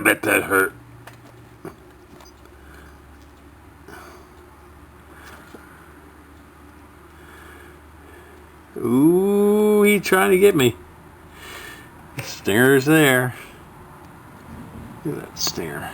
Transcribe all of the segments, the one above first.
bet that hurt. Ooh, he's trying to get me. The stinger's there. Look at that stinger.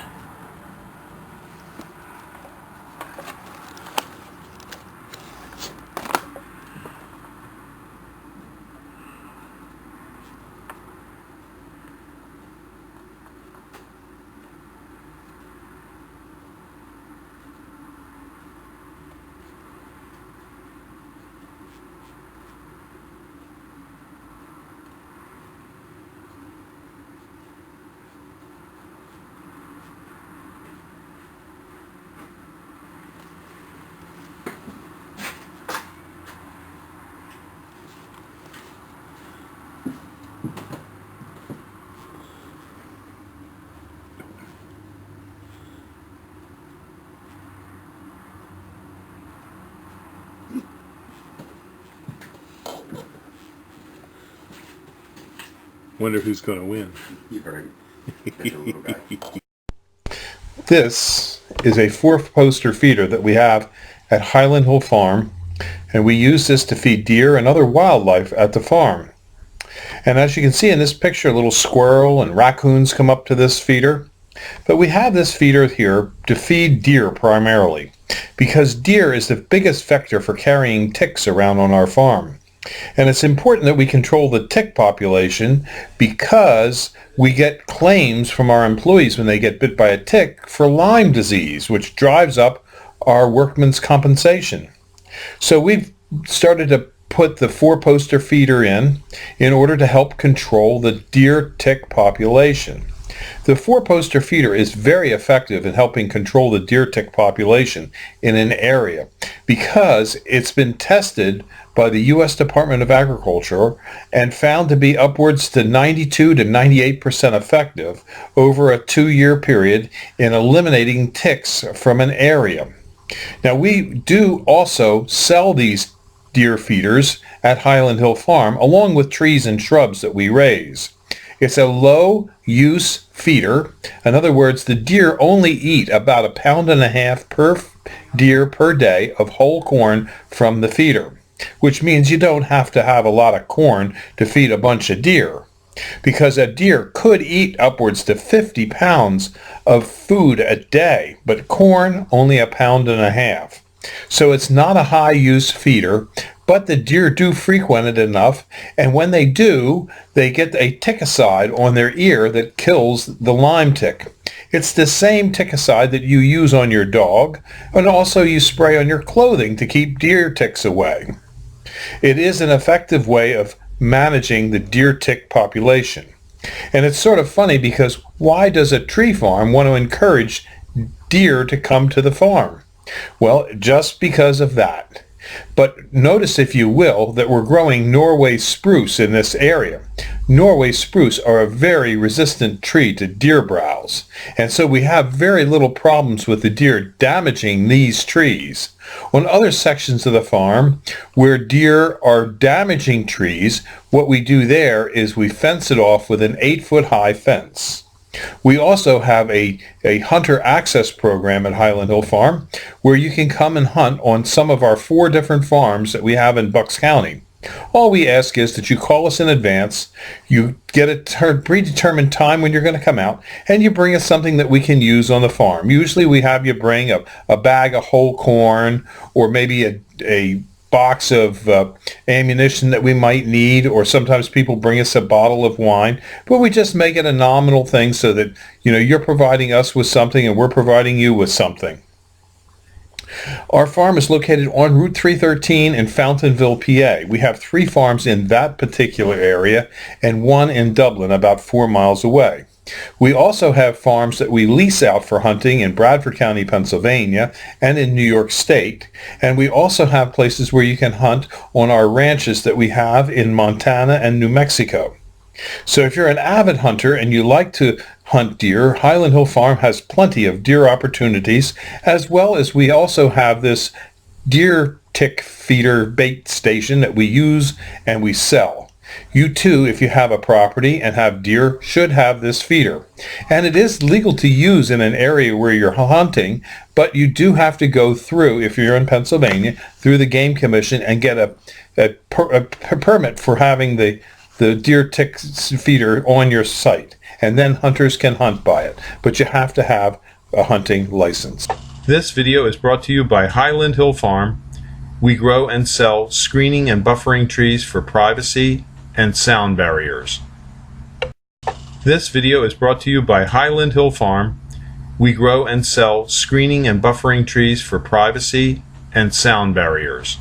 Wonder who's going to win. This is a 4-poster feeder that we have at Highland Hill Farm, and we use this to feed deer and other wildlife at the farm. And as you can see in this picture, a little squirrel and raccoons come up to this feeder. But we have this feeder here to feed deer primarily, because deer is the biggest vector for carrying ticks around on our farm. And it's important that we control the tick population because we get claims from our employees when they get bit by a tick for Lyme disease, which drives up our workman's compensation. So we've started to put the 4-poster feeder in order to help control the deer tick population. The 4-poster feeder is very effective in helping control the deer tick population in an area because it's been tested by the U.S. Department of Agriculture and found to be upwards to 92 to 98% effective over a 2-year period in eliminating ticks from an area. Now, we do also sell these deer feeders at Highland Hill Farm along with trees and shrubs that we raise. It's a low-use feeder. In other words, the deer only eat about 1.5 pounds per deer per day of whole corn from the feeder, which means you don't have to have a lot of corn to feed a bunch of deer, because a deer could eat upwards to 50 pounds of food a day, but corn only 1.5 pounds. So it's not a high-use feeder, but the deer do frequent it enough, and when they do, they get a ticicide on their ear that kills the Lyme tick. It's the same ticicide that you use on your dog, and also you spray on your clothing to keep deer ticks away. It is an effective way of managing the deer tick population. And it's sort of funny because why does a tree farm want to encourage deer to come to the farm? Well, just because of that. But notice, if you will, that we're growing Norway spruce in this area. Norway spruce are a very resistant tree to deer browse, and so we have very little problems with the deer damaging these trees. On other sections of the farm where deer are damaging trees, what we do there is we fence it off with an 8-foot-high fence. We also have a hunter access program at Highland Hill Farm where you can come and hunt on some of our 4 different farms that we have in Bucks County. All we ask is that you call us in advance, you get a predetermined time when you're going to come out, and you bring us something that we can use on the farm. Usually we have you bring a bag of whole corn, or maybe a box of ammunition that we might need, or sometimes people bring us a bottle of wine, but we just make it a nominal thing so that you're providing us with something and we're providing you with something. Our farm is located on Route 313 in Fountainville, PA. We have 3 farms in that particular area and 1 in Dublin, about 4 miles away. We also have farms that we lease out for hunting in Bradford County, Pennsylvania, and in New York State. And we also have places where you can hunt on our ranches that we have in Montana and New Mexico. So if you're an avid hunter and you like to hunt deer, Highland Hill Farm has plenty of deer opportunities, as well as we also have this deer tick feeder bait station that we use and we sell. You too, if you have a property and have deer, should have this feeder. And it is legal to use in an area where you're hunting, but you do have to go through, if you're in Pennsylvania, through the Game Commission and get a permit for having the deer tick feeder on your site. And then hunters can hunt by it. But you have to have a hunting license. This video is brought to you by Highland Hill Farm. We grow and sell screening and buffering trees for privacy and sound barriers. This video is brought to you by Highland Hill Farm. We grow and sell screening and buffering trees for privacy and sound barriers.